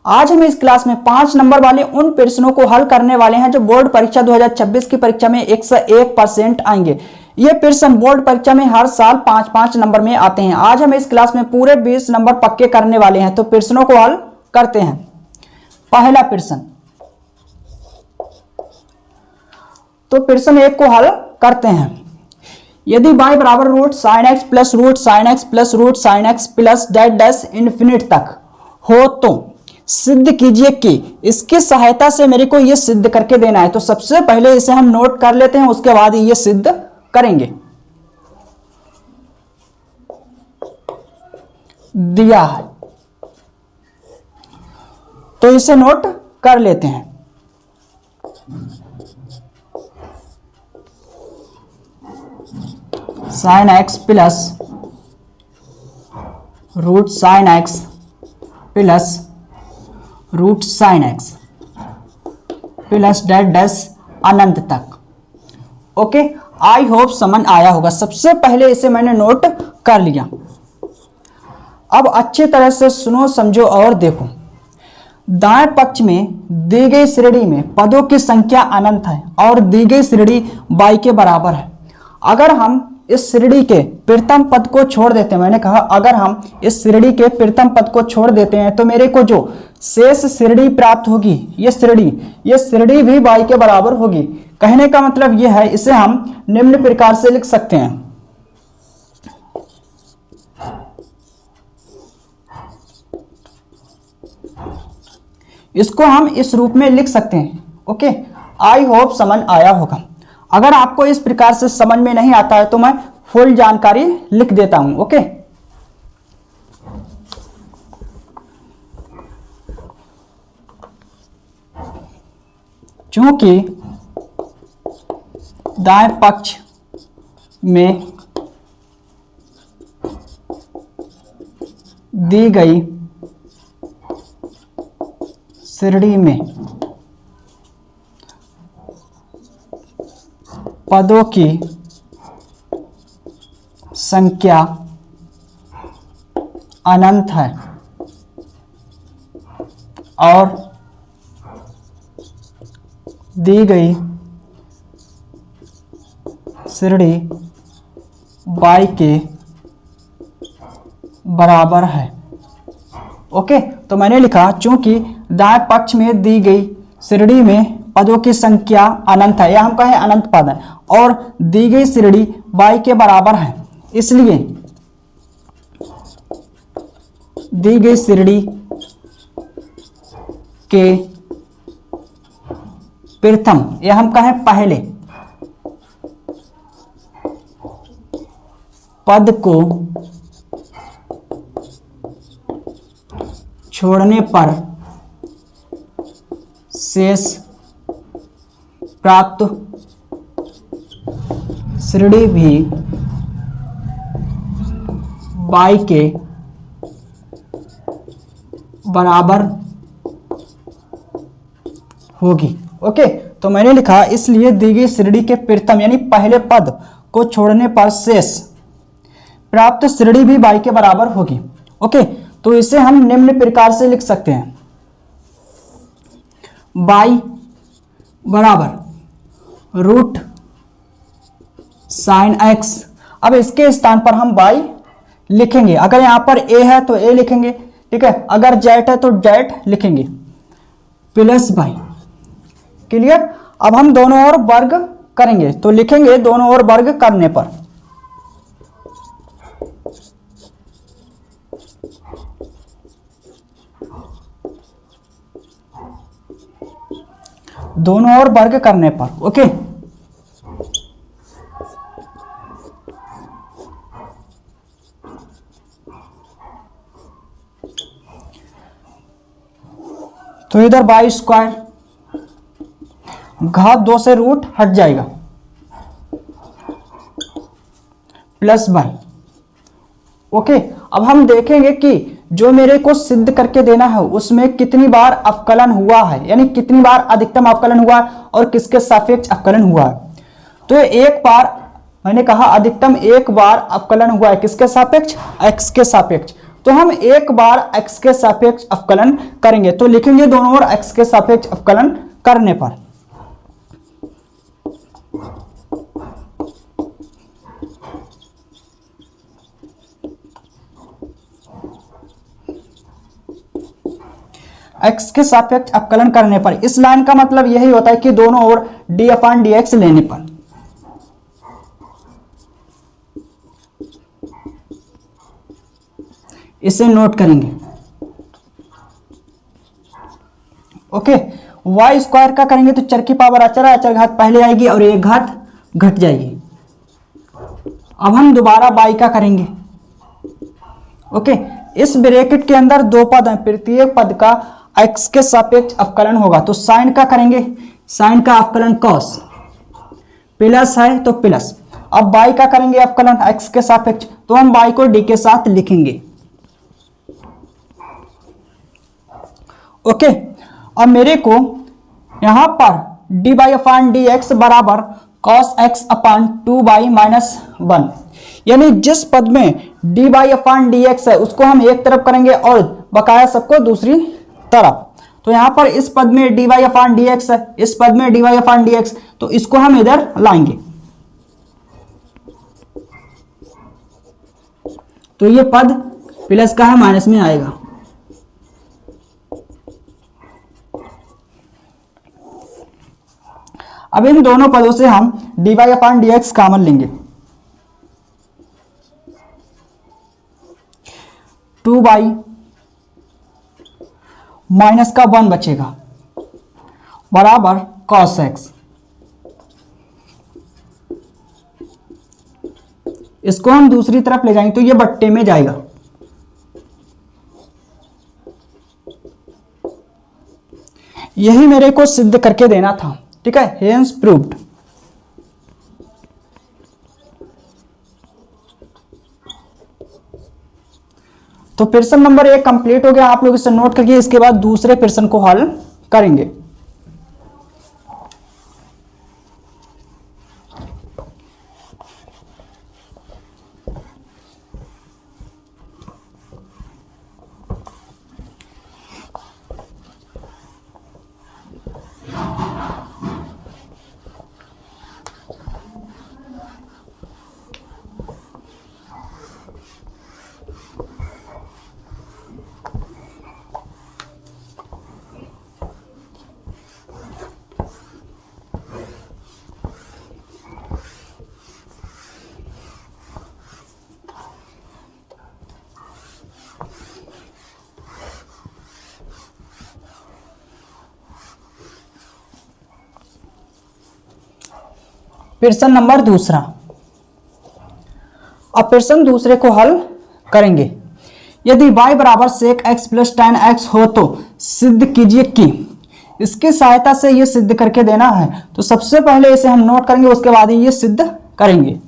आज हम इस क्लास में 5 नंबर वाले उन प्रश्नों को हल करने वाले हैं जो बोर्ड परीक्षा 2026 की परीक्षा में 101% आएंगे। ये प्रश्न बोर्ड परीक्षा में हर साल 5-5 नंबर में आते हैं। आज हम इस क्लास में पूरे 20 नंबर पक्के करने वाले हैं, तो प्रश्नों को हल करते हैं। पहला प्रश्न, तो प्रश्न 1 को हल करते हैं। यदि y बराबर root sine x plus root sine x plus root sine x plus dash dash infinite तक हो तो सिद्ध कीजिए कि, इसकी सहायता से मेरे को यह सिद्ध करके देना है। तो सबसे पहले इसे हम नोट कर लेते हैं, उसके बाद ये सिद्ध करेंगे। दिया है तो इसे नोट कर लेते हैं। Sine x plus root sine x plus root sine x plus dash dash अनंत तक। ओके, आई होप समझ आया होगा। सबसे पहले इसे मैंने नोट कर लिया। अब अच्छी तरह से सुनो, समझो और देखो। दाएं पक्ष में दी गई श्रेणी में पदों की संख्या अनंत है और दी गई श्रेणी y के बराबर है। अगर हम इस श्रेणी के प्रथम पद को छोड़ देते हैं, मैंने कहा अगर हम इस श्रेणी के प्रथम पद को छोड़ देते हैं तो मेरे को जो शेष श्रेणी प्राप्त होगी, ये श्रेणी भी y के बराबर होगी। कहने का मतलब यह है, इसे हम निम्न प्रकार से लिख सकते हैं। इसको हम इस रूप में लिख सकते हैं। ओके, आई होप समझ आया होगा। अगर आपको इस प्रकार से समझ में नहीं आता है तो मैं फुल जानकारी लिख देता हूं। ओके, चूंकि दाएं पक्ष में दी गई श्रेणी में पदों की संख्या अनंत है और दी गई श्रेणी y के बराबर है। ओके, तो मैंने लिखा चूंकि दाएं पक्ष में दी गई श्रेणी में पदों की संख्या अनंत है, या हम कहें अनंत पद है, और दी गई श्रेणी y के बराबर है, इसलिए दी गई श्रेणी के प्रथम, या हम कहें पहले पद को छोड़ने पर शेष प्राप्त श्रेणी भी y के बराबर होगी। ओके, तो मैंने लिखा इसलिए दी गई श्रेणी के प्रथम यानी पहले पद को छोड़ने पर शेष प्राप्त श्रेणी भी y के बराबर होगी। ओके, तो इसे हम निम्न प्रकार से लिख सकते हैं। y बराबर रूट साइन एक्स। अब इसके स्थान पर हम y लिखेंगे। अगर यहां पर a है तो a लिखेंगे, ठीक है। अगर z है तो z लिखेंगे, प्लस y। क्लियर। अब हम दोनों ओर वर्ग करेंगे, तो लिखेंगे दोनों ओर वर्ग करने पर ओके। तो इधर y स्क्वायर, घात 2 से रूट हट जाएगा, प्लस y। ओके, अब हम देखेंगे कि जो मेरे को सिद्ध करके देना है उसमें कितनी बार अवकलन हुआ है, यानी कितनी बार अधिकतम अवकलन हुआ है और किसके सापेक्ष अवकलन हुआ है। तो एक बार मैंने कहा अधिकतम एक बार अवकलन हुआ है, किसके सापेक्ष? x के सापेक्ष। तो हम एक बार x के सापेक्ष अवकलन करेंगे, तो लिखेंगे दोनों ओर x के सापेक्ष अवकलन करने पर x के सापेक्ष अवकलन करने पर, इस लाइन का मतलब यही होता है कि दोनों ओर d/dx लेने पर। इसे नोट करेंगे। ओके, वाई स्क्वायर का करेंगे तो चर की पावर अचर है, अचर घात पहले आएगी और एक घात घट जाएगी। अब हम दोबारा बाई का करेंगे। ओके, इस ब्रैकेट के अंदर दो पद हैं, प्रत्येक पद का x के सापेक्ष अवकलन होगा, तो साइन का करेंगे, साइन का अवकलन cos, प्लस है तो प्लस। अब बाई का करेंगे अवकलन x के सापेक्ष, तो हम बाई को d के साथ लिखेंगे। ओके, अब मेरे को यहां पर dy/dx बराबर cos x अपान 2y-1, यानी जिस पद में dy/dx है उसको हम एक तरफ करेंगे और बकाया सबको दूसरी तरफ। तो यहां पर इस पद में dy/dx है, इस पद में dy/dx, तो इसको हम इधर लाएंगे, तो ये पद प्लस का है माइनस में आएगा। अब इन दोनों पदों से हम dy/dx कॉमन लेंगे, 2y माइनस का 1 बचेगा बराबर cos x। इसको हम दूसरी तरफ ले जाएंगे तो ये बट्टे में जाएगा। यही मेरे को सिद्ध करके देना था, ठीक है, हेंस प्रूव्ड। तो प्रश्न नंबर 1 कंप्लीट हो गया। आप लोग इसे नोट करके इसके बाद दूसरे प्रश्न को हल करेंगे। प्रश्न नंबर दूसरा। अब प्रश्न दूसरे को हल करेंगे। यदि y बराबर sec x plus tan x हो तो सिद्ध कीजिए कि, इसकी सहायता से ये सिद्ध करके देना है। तो सबसे पहले इसे हम नोट करेंगे, उसके बाद ही ये सिद्ध करेंगे।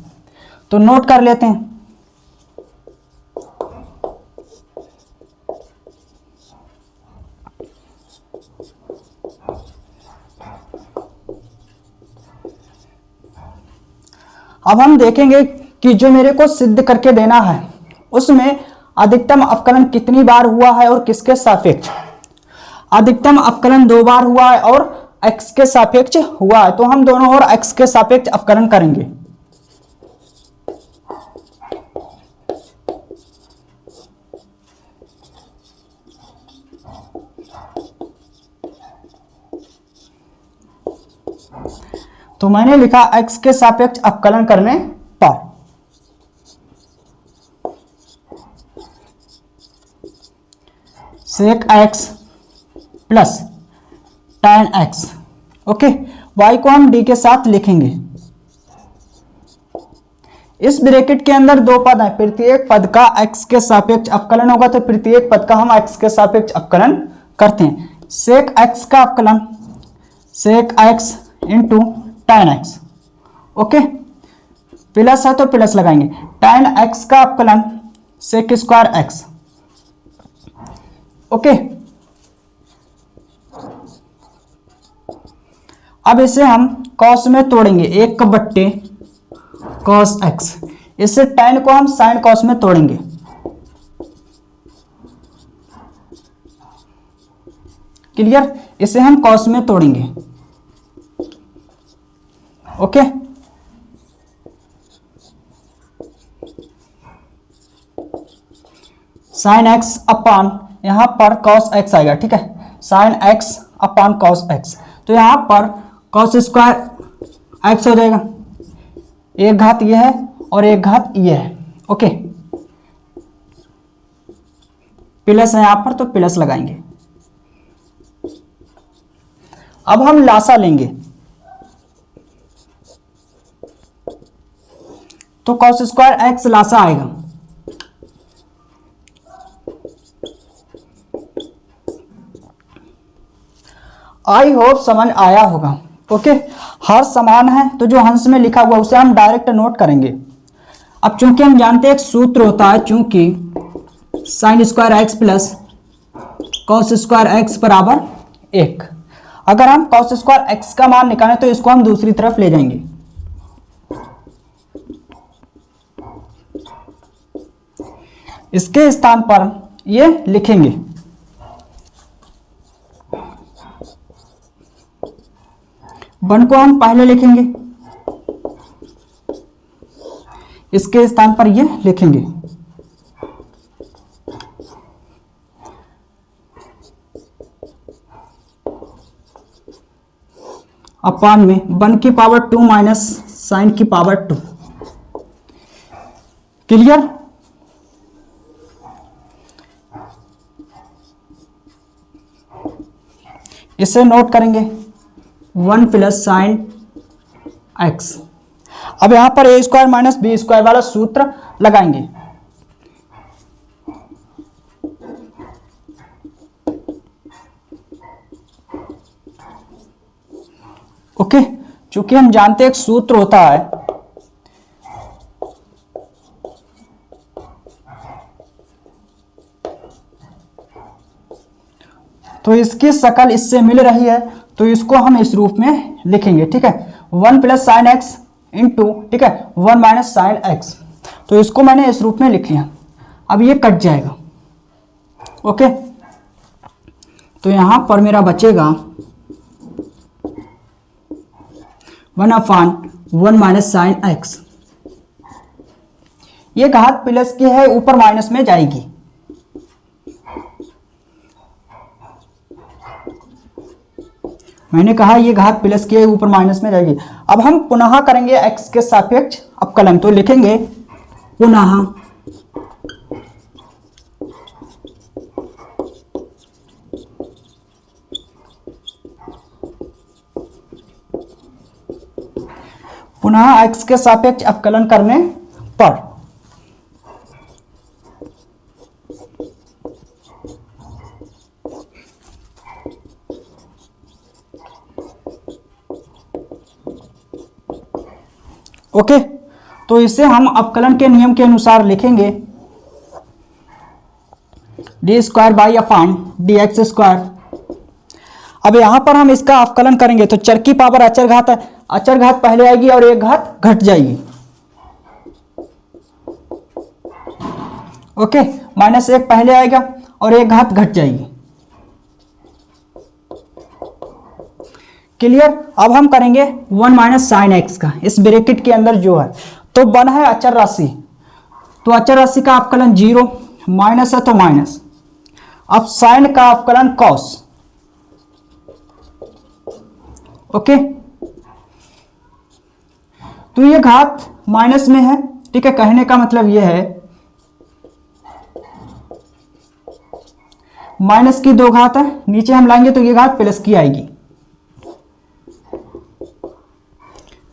तो नोट कर लेते हैं। अब हम देखेंगे कि जो मेरे को सिद्ध करके देना है उसमें अधिकतम अवकलन कितनी बार हुआ है और किसके सापेक्ष। अधिकतम अवकलन 2 बार हुआ है और x के सापेक्ष हुआ है, तो हम दोनों ओर x के सापेक्ष अवकलन करेंगे। तो मैंने लिखा x के सापेक्ष अवकलन करने पर। sec x plus tan x। Okay, y को हम d के साथ लिखेंगे। इस ब्रैकेट के अंदर दो पद हैं, प्रत्येक पद का x के सापेक्ष अवकलन होगा, तो प्रत्येक पद का हम x के सापेक्ष अवकलन करते हैं। sec x का अवकलन sec x into tan x। Okay, plus है तो प्लस लगाएंगे। tan x का अवकलन sec स्क्वायर x। ओके, अब इसे हम cos में तोड़ेंगे, 1/cos x। इससे tan को हम sin cos में तोड़ेंगे। क्लियर, इसे हम कॉस में तोड़ेंगे। ओके, साइन एक्स अपान यहां पर कॉस एक्स आएगा, ठीक है, साइन एक्स अपान कॉस एक्स, तो यहां पर कॉस स्क्वायर एक्स हो जाएगा, एक घात ये है और एक घात ये है। ओके, प्लस है यहां पर तो प्लस लगाएंगे। अब हम लासा लेंगे, तो कॉस स्क्वायर एक्स लासा आएगा, आई होप समझ आया होगा। ओके, हर समान है तो जो हंस में लिखा हुआ उसे हम डायरेक्ट नोट करेंगे। अब चूंकि हम जानते हैं एक सूत्र होता है, चूंकि sine square x plus cos square x बराबर 1, अगर हम कॉस स्क्वायर एक्स का मान निकालें तो इसको हम दूसरी तरफ ले जाएंगे, इसके स्थान पर ये लिखेंगे, वन को हम पहले लिखेंगे, इसके स्थान पर ये लिखेंगे, अपान में 1 की पावर 2 माइनस साइन की पावर 2। क्लियर, इसे नोट करेंगे 1 प्लस साइन एक्स। अब यहां पर ए स्क्वायर माइनस बी स्क्वायर वाला सूत्र लगाएंगे, ओके, चूंकि हम जानते हैं एक सूत्र होता है, तो इसकी शकल इससे मिल रही है तो इसको हम इस रूप में लिखेंगे, ठीक है, 1 प्लस साइन एक्स इंटू, ठीक है, 1 माइनस साइन एक्स, तो इसको मैंने इस रूप में लिख लिया। अब ये कट जाएगा, ओके, तो यहां पर मेरा बचेगा 1 अपान 1 माइनस साइन एक्स, ये घात प्लस की है ऊपर माइनस में जाएगी, मैंने कहा ये घात प्लस की है ऊपर माइनस में जाएगी। अब हम पुनः करेंगे x के सापेक्ष अवकलन, तो लिखेंगे पुनः x के सापेक्ष अवकलन करने पर ओके, तो इसे हम अवकलन के नियम के अनुसार लिखेंगे d square by upon d x square. अब यहां पर हम इसका अवकलन करेंगे तो चर की पावर अचर घात है, अचर घात पहले आएगी और एक घात घट जाएगी, ओके, माइनस एक पहले आएगा और एक घात घट जाएगी। क्लियर, अब हम करेंगे 1 माइनस साइन एक्स का, इस ब्रैकेट के अंदर जो है, तो 1 है अचर राशि, तो अचर राशि का अवकलन 0, माइनस है तो माइनस, अब साइन का अवकलन कॉस, ओके, तो ये घात माइनस में है, ठीक है, कहने का मतलब ये है माइनस की 2 घात है, नीचे हम लाएंगे तो ये घात प्लस की आएगी,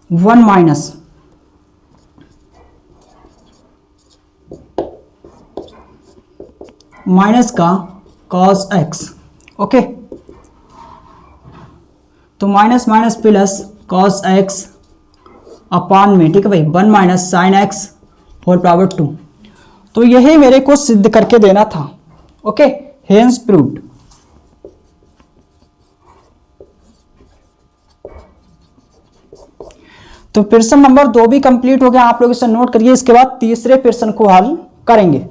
1 माइनस माइनस का कॉस एक्स, ओके, तो minus minus plus cos x upon में, ठीक है भाई, 1 minus sine x whole power 2, तो यही मेरे को सिद्ध करके देना था, ओके, हेंस प्रूव्ड। तो प्रश्न नंबर 2 भी कंप्लीट हो गया, आप लोग इसे नोट करिए, इसके बाद तीसरे प्रश्न को हल करेंगे।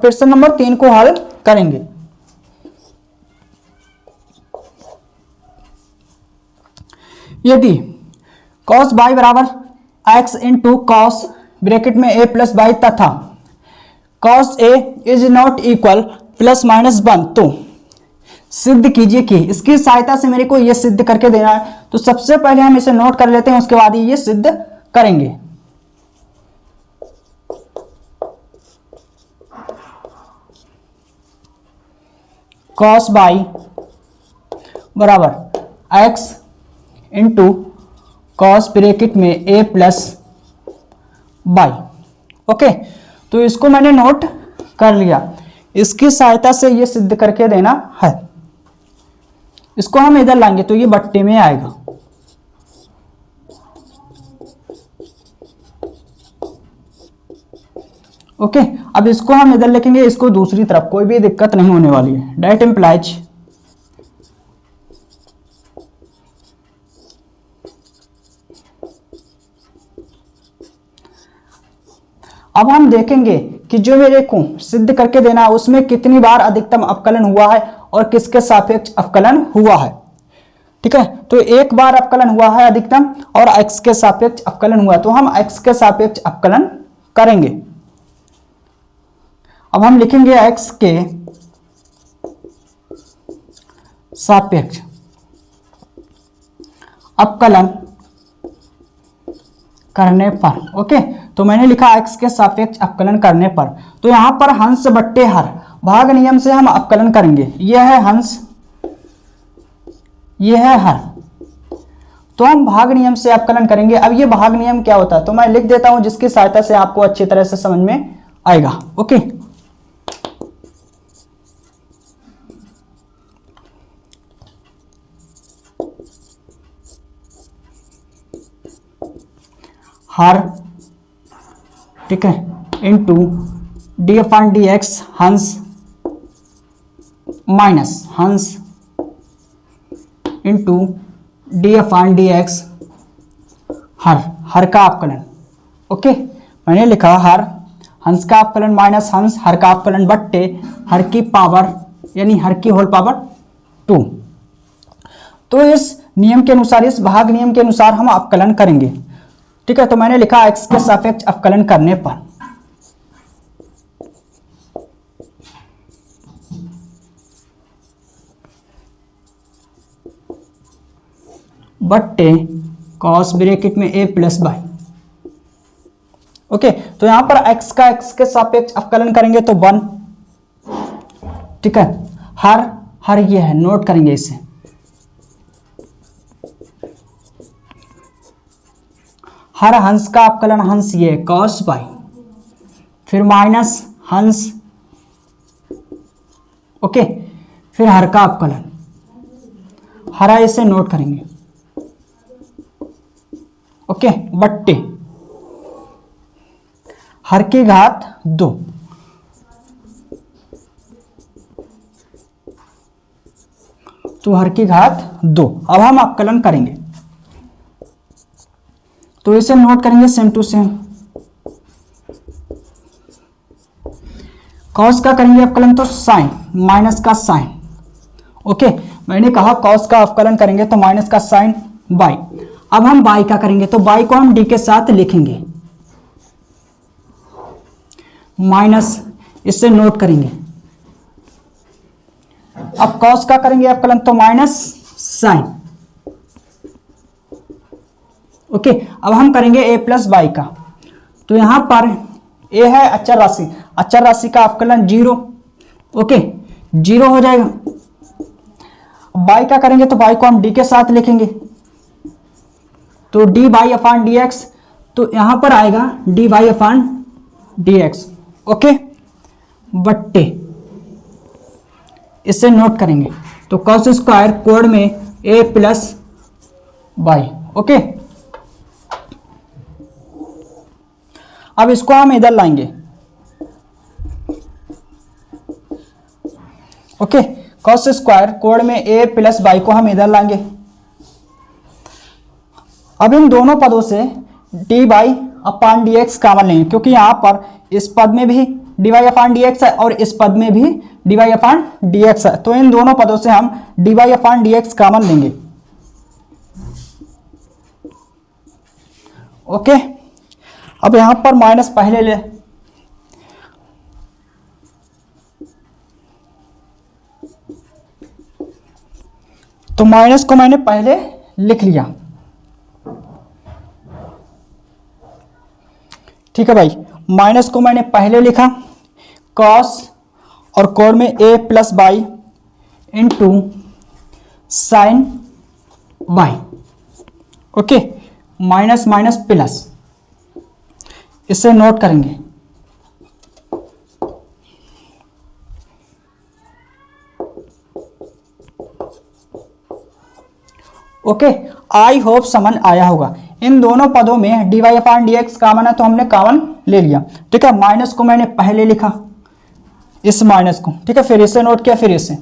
प्रश्न नंबर 3 को हल करेंगे। यदि cos बाई बराबर x इंटू कॉस ब्रैकेट में a प्लस बाई तथा cos a is not equal plus minus 1, तो सिद्ध कीजिए कि, इसकी सहायता से मेरे को यह सिद्ध करके देना है। तो सबसे पहले हम इसे नोट कर लेते हैं, उसके बाद ये सिद्ध करेंगे। cos बाई बराबर x इंटू कॉस ब्रैकेट में a प्लस बाई। ओके, तो इसको मैंने नोट कर लिया। इसकी सहायता से ये सिद्ध करके देना है। इसको हम इधर लाएंगे तो ये बट्टे में आएगा। ओके, अब इसको हम इधर लिखेंगे, इसको दूसरी तरफ, कोई भी दिक्कत नहीं होने वाली है। डेट इम्प्लाइज अब हम देखेंगे कि जो मेरे को सिद्ध करके देना है उसमें कितनी बार अधिकतम अवकलन हुआ है और किसके सापेक्ष अवकलन हुआ है। ठीक है, तो एक बार अवकलन हुआ है अधिकतम और x के सापेक्ष अवकलन हुआ, तो हम x के सापेक्ष अवकलन करेंगे। अब हम लिखेंगे x के सापेक्ष अवकलन करने पर। ओके, तो मैंने लिखा x के सापेक्ष अवकलन करने पर, तो यहां पर हंस बट्टे हर भाग नियम से हम अवकलन करेंगे। यह है हंस, यह है हर, तो हम भाग नियम से अवकलन करेंगे। अब ये भाग नियम क्या होता है तो मैं लिख देता हूं, जिसकी सहायता से आपको अच्छी तरह से समझ में आएगा। ओके, हर, ठीक है, into d upon d x हंस माइनस हंस into d upon d x हर, हर का अवकलन। ओके, मैंने लिखा हर हंस का अवकलन माइनस हंस हर का अवकलन बट्टे हर की पावर यानी हर की होल पावर 2। तो इस नियम के अनुसार, इस भाग नियम के अनुसार हम अवकलन करेंगे। ठीक है, तो मैंने लिखा x के सापेक्ष अवकलन करने पर बट्टे कॉस ब्रैकेट में a प्लस बाई। ओके, तो यहां पर x का x के सापेक्ष अवकलन करेंगे तो 1। ठीक है, हर हर ये है, नोट करेंगे इसे। हर हंस का अवकलन हंस ये कॉस बाई, फिर माइनस हंस, ओके, फिर हर का अवकलन, हरा इसे नोट करेंगे। ओके, बट्टे हर की घात 2, तो हर की घात 2। अब हम अवकलन करेंगे तो इसे नोट करेंगे सेम टू सेम। कॉस का करेंगे अवकलन तो साइन माइनस का साइन। ओके, मैंने कहा कॉस का अवकलन करेंगे तो माइनस का साइन बाई। अब हम बाई का करेंगे तो बाई को हम डी के साथ लिखेंगे, माइनस, इससे नोट करेंगे। अब कॉस का करेंगे अवकलन तो माइनस साइन। ओके, अब हम करेंगे a प्लस बाई का, तो यहां पर a है अचर राशि, अचर राशि का अवकलन 0। ओके, 0 हो जाएगा। बाई का करेंगे तो बाई को हम d के साथ लिखेंगे, तो D by upon d x, तो यहां पर आएगा D by upon d x. Okay, बट्टे, इससे नोट करेंगे तो कॉस स्क्वायर कोण में a प्लस बाई। ओके, अब इसको हम इधर लाएंगे। ओके, कॉस स्क्वायर कोण में a प्लस बाई को हम इधर लाएंगे। अब इन दोनों पदों से D by upon d x common लेंगे, क्योंकि यहां पर इस पद में भी D y upon d x है और इस पद में भी D y upon d x है, तो इन दोनों पदों से हम D y upon d x common लेंगे। ओके, अब यहां पर माइनस पहले ले, तो माइनस को मैंने पहले लिख लिया। ठीक है भाई, माइनस को मैंने पहले लिखा, कॉस और कोण में A plus B into sine B. Okay, minus minus plus, इसे नोट करेंगे। ओके, आई होप समझ आया होगा। इन दोनों पदों में d y upon d x common है तो हमने कॉमन ले लिया। ठीक है, माइनस को मैंने पहले लिखा, इस माइनस को, ठीक है, फिर इसे नोट किया, फिर इसे,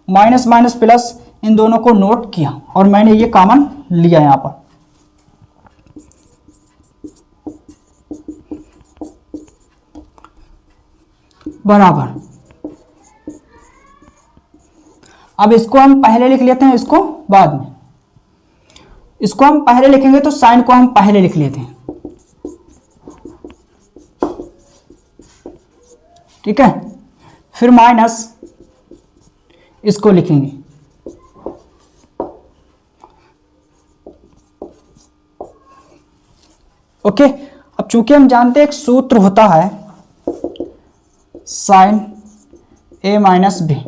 माइनस माइनस प्लस, इन दोनों को नोट किया और मैंने ये कॉमन लिया यहां पर। बराबर, अब इसको हम पहले लिख लेते हैं, इसको बाद में। इसको हम पहले लिखेंगे तो साइन को हम पहले लिख लेते हैं। ठीक है, फिर माइनस इसको लिखेंगे। ओके, अब चूंकि हम जानते हैं एक सूत्र होता है sine A minus B,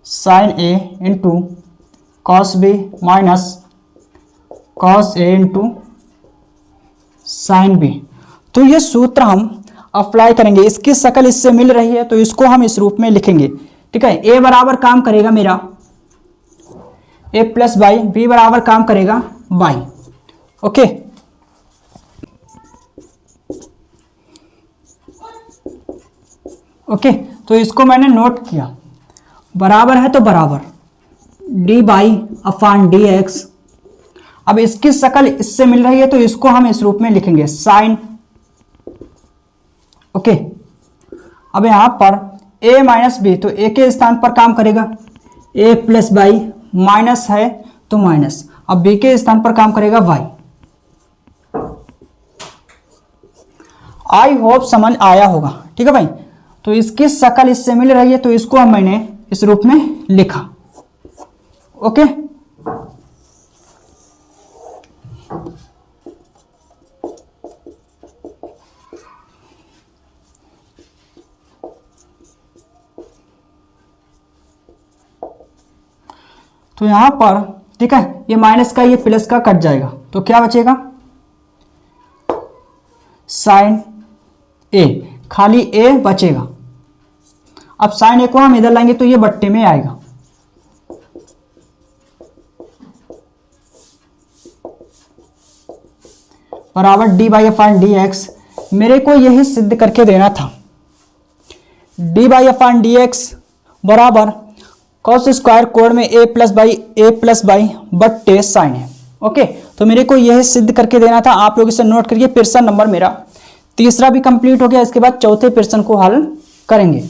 sine A into cos B minus cos A into sine B, तो ये सूत्र हम अप्लाई करेंगे। इसकी शक्ल इससे मिल रही है तो इसको हम इस रूप में लिखेंगे। ठीक है, ए बराबर काम करेगा मेरा ए प्लस बाई, बी बराबर काम करेगा बाई। ओके, ओके, तो इसको मैंने नोट किया, बराबर है तो बराबर D by upon d x. अब इसकी शक्ल इससे मिल रही है तो इसको हम इस रूप में लिखेंगे साइन। ओके, अब यहां पर a माइनस बी, तो a के स्थान पर काम करेगा a प्लस बाई, माइनस है तो माइनस, अब b के स्थान पर काम करेगा y। आई होप समझ आया होगा। ठीक है भाई, तो इसकी शक्ल इससे मिल रही है तो इसको हम मैंने इस रूप में लिखा। ओके, तो यहां पर ठीक है, ये माइनस का ये प्लस का कट जाएगा तो क्या बचेगा, साइन ए, खाली ए बचेगा। अब साइन ए को हम इधर लाएंगे तो ये बट्टे में आएगा। बराबर D by upon d x, मेरे को यही सिद्ध करके देना था। D by upon d x बराबर कॉस स्क्वायर कोण में ए प्लस बाई बट्टे साइन है। ओके, तो मेरे को यह सिद्ध करके देना था। आप लोग इसे नोट करिए। प्रश्न नंबर मेरा तीसरा भी कंप्लीट हो गया। इसके बाद चौथे प्रश्न को हल करेंगे।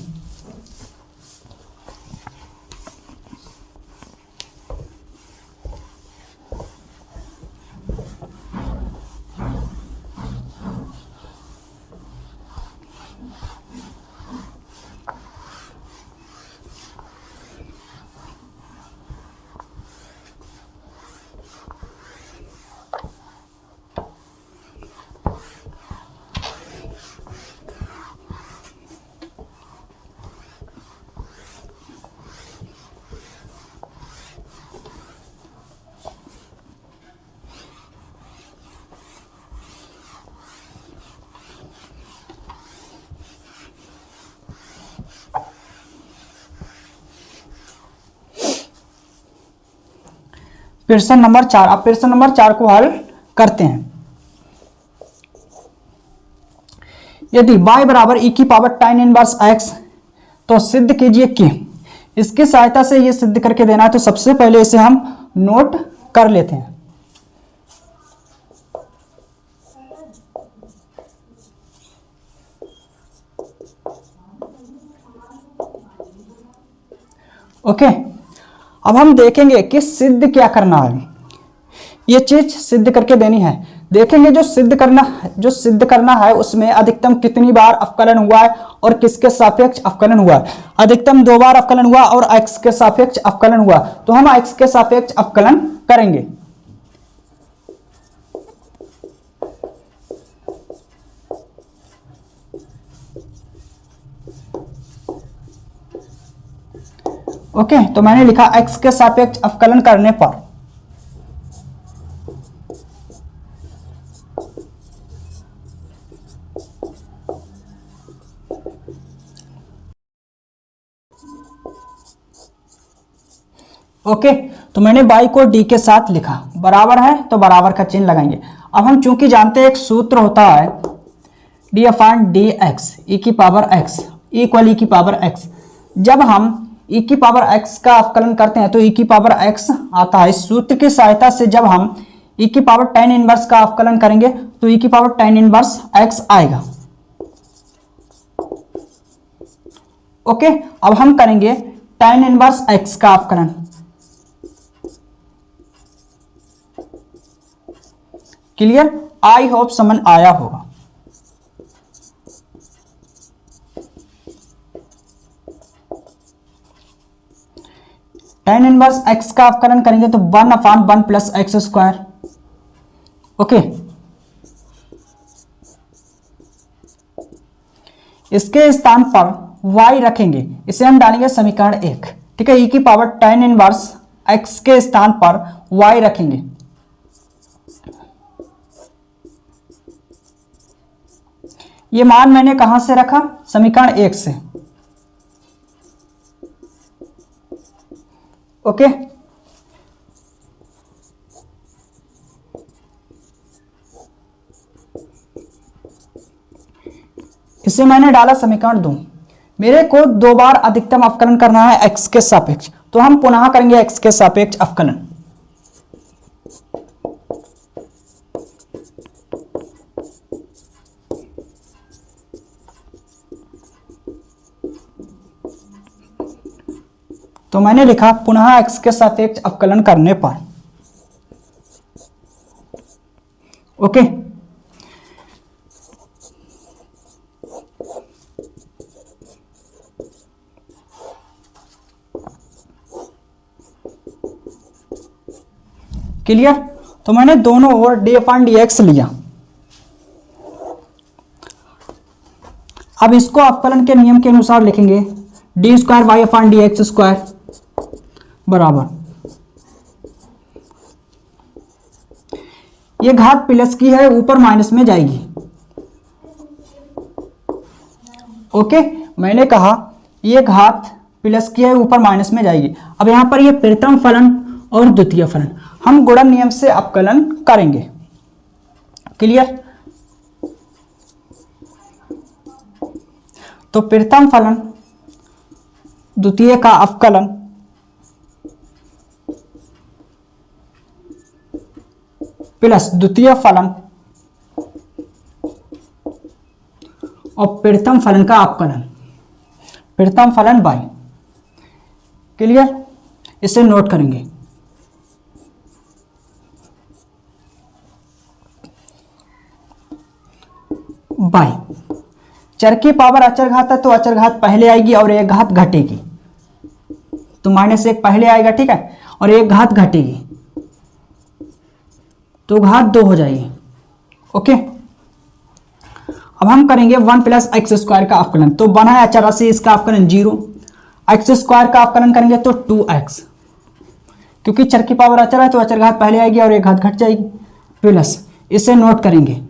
प्रश्न नंबर 4। अब प्रश्न नंबर 4 को हल करते हैं। यदि y बराबर e की पावर tan इनवर्स x, तो सिद्ध कीजिए कि, इसकी सहायता से यह सिद्ध करके देना है। तो सबसे पहले इसे हम नोट कर लेते हैं। ओके, अब हम देखेंगे कि सिद्ध क्या करना है, ये चीज सिद्ध करके देनी है। देखेंगे जो सिद्ध करना है उसमें अधिकतम कितनी बार अवकलन हुआ है और किसके सापेक्ष अवकलन हुआ है। अधिकतम 2 बार अवकलन हुआ और x के सापेक्ष अवकलन हुआ, तो हम x के सापेक्ष अवकलन करेंगे। ओके, तो मैंने लिखा x के सापेक्ष अवकलन करने पर ओके, तो मैंने y को d के साथ लिखा, बराबर है तो बराबर का चिन्ह लगाएंगे। अब हम चूंकि जानते हैं एक सूत्र होता है d अपॉन डी एक्स ई की पावर x इक्वल ई की पावर x। जब हम e की पावर x का अवकलन करते हैं तो e की पावर x आता है। इस सूत्र की सहायता से जब हम e की पावर tan इनवर्स का अवकलन करेंगे तो e की पावर tan इनवर्स x आएगा। ओके, अब हम करेंगे tan इनवर्स x का अवकलन। क्लियर, आई होप समझ आया होगा। tan इनवर्स x का अवकलन करेंगे तो 1/1 प्लस एक्स स्क्वायर। ओके, इसके स्थान पर y रखेंगे, इसे हम डालेंगे समीकरण 1। ठीक है, e की पावर tan इनवर्स x के स्थान पर y रखेंगे। ये मान मैंने कहां से रखा, समीकरण 1 से। ओके, इसे मैंने डाला समीकरण 2। मेरे को 2 बार अधिकतम अवकलन करना है x के सापेक्ष, तो हम पुनः करेंगे x के सापेक्ष अवकलन। तो मैंने लिखा पुनः x के सापेक्ष अवकलन करने पर। ओके, क्लियर, तो मैंने दोनों ओर d अपॉन डी एक्स लिया। अब इसको अवकलन के नियम के अनुसार लिखेंगे d square y upon d x square बराबर, ये घात प्लस की है ऊपर माइनस में जाएगी। ओके, मैंने कहा ये घात प्लस की है ऊपर माइनस में जाएगी। अब यहां पर ये प्रथम फलन और द्वितीय फलन हम गुणन नियम से अवकलन करेंगे। क्लियर, तो प्रथम फलन द्वितीय का अवकलन प्लस द्वितीय फलन और प्रथम फलन का अवकलन, प्रथम फलन बाई। क्लियर, इसे नोट करेंगे। बाई, चर की पावर अचर घात है तो अचर घात पहले आएगी और एक घात घटेगी, तो -1 पहले आएगा। ठीक है, और एक घात घटेगी तो घात 2 हो जाएगी। ओके, अब हम करेंगे 1 प्लस एक्स स्क्वायर का अवकलन, तो बना है अचर राशि, इसका अवकलन 0। एक्स स्क्वायर का अवकलन करेंगे तो 2x, क्योंकि चर की पावर अचर है तो अचर घात पहले आएगी और एक घात घट जाएगी, प्लस इसे नोट करेंगे।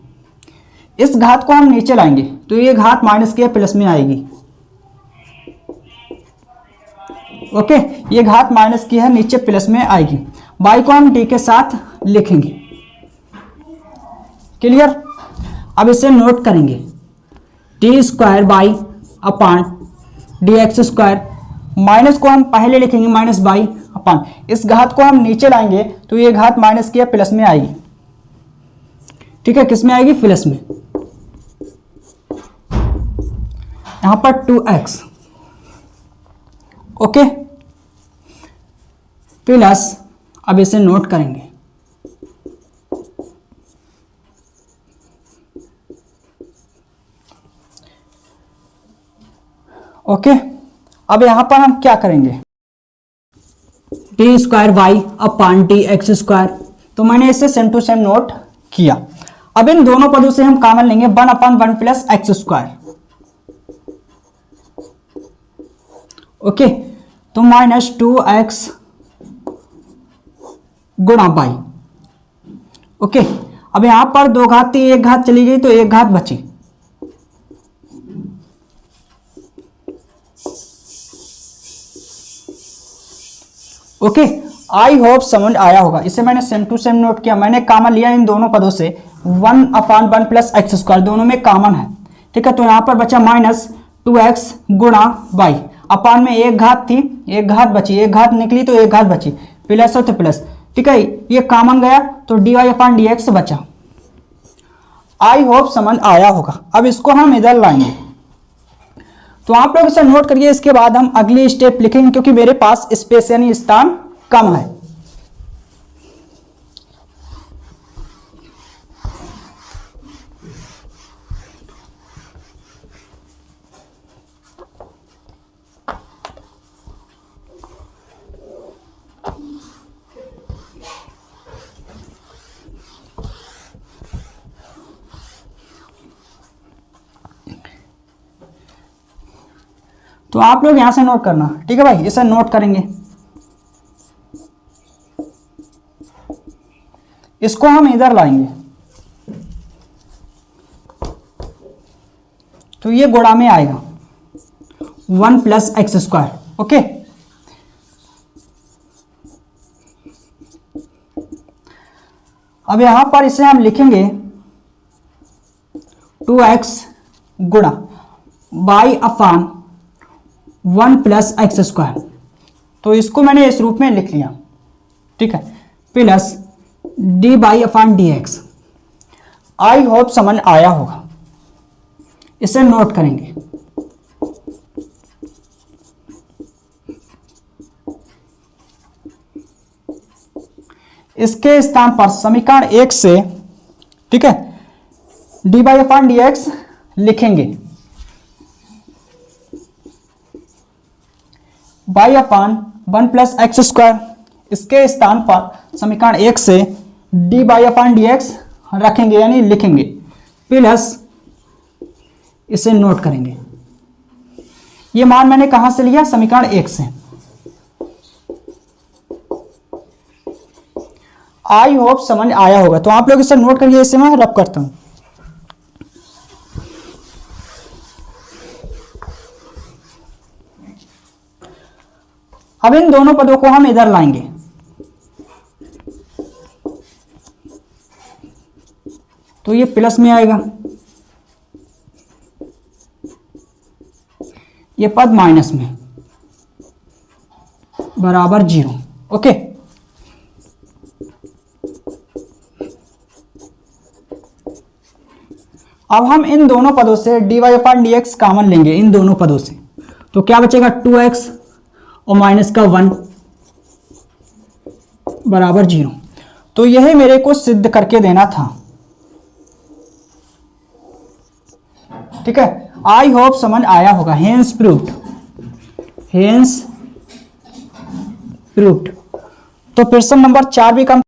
इस घात को हम नीचे लाएंगे तो ये घात माइनस की प्लस में आएगी। ओके, ये घात माइनस की है नीचे प्लस में आएगी। y को हम d के साथ लिखेंगे। क्लियर, अब इसे नोट करेंगे D square by upon d x square, minus को हम पहले लिखेंगे माइनस बाई अपान, इस घात को हम नीचे लाएंगे तो ये घात माइनस की प्लस में आएगी। ठीक है, किस में आएगी, प्लस में। यहां पर 2x। ओके, प्लस, अब इसे नोट करेंगे, ओके। अब यहां पर हम क्या करेंगे, टी स्क्वायर वाई अपान टी एक्स स्क्वायर, तो मैंने इसे सेम टू सेम नोट किया। अब इन दोनों पदों से हम कॉमन लेंगे 1/1 प्लस एक्स स्क्वायर, ओके। तो -2x गुणा बाई, ओके। अब यहां पर 2 घात थी, 1 घात चली गई तो 1 घात बची, ओके। आई होप समझ आया होगा। इसे मैंने सेम टू सेम नोट किया, मैंने कॉमन लिया इन दोनों पदों से 1/1 प्लस एक्स स्क्वायर, दोनों में कॉमन है, ठीक है। तो यहां पर बचा -2x गुणा बाई, अपान में 1 घात थी, 1 घात बची, 1 घात निकली तो 1 घात बची, प्लस हो तो प्लस, ठीक है। ये कॉमन गया तो dy/dx बचा। आई होप समझ आया होगा। अब इसको हम इधर लाएंगे, तो आप लोग इसे नोट करिए, इसके बाद हम अगली स्टेप लिखेंगे, क्योंकि मेरे पास स्पेस यानी स्थान कम है। तो आप लोग यहां से नोट करना, ठीक है भाई। इसे नोट करेंगे, इसको हम इधर लाएंगे, तो ये गुणा में आएगा 1 प्लस एक्स स्क्वायर, ओके। अब यहां पर इसे हम लिखेंगे 2x गुणा by upon 1 plus x square, तो इसको मैंने इस रूप में लिख लिया, ठीक है, प्लस dy/dx। आई होप समझ आया होगा। इसे नोट करेंगे, इसके स्थान पर समीकरण 1 से, ठीक है, dy/dx लिखेंगे, y/1 प्लस एक्स स्क्वायर, इसके स्थान पर समीकरण 1 से dy/dx रखेंगे यानी लिखेंगे, प्लस इसे नोट करेंगे। ये मान मैंने कहां से लिया, समीकरण 1 से। आई होप समझ आया होगा। तो आप लोग इसे नोट करिए, इसे मैं रब करता हूं। अब इन दोनों पदों को हम इधर लाएंगे, तो ये प्लस में आएगा, ये पद माइनस में, बराबर 0, ओके। अब हम इन दोनों पदों से dy/dx कॉमन लेंगे, इन दोनों पदों से, तो क्या बचेगा 2x और माइनस का 1 बराबर 0। तो यही मेरे को सिद्ध करके देना था, ठीक है। आई होप समझ आया होगा। Hence proved, hence proved. तो प्रश्न नंबर 4 भी कम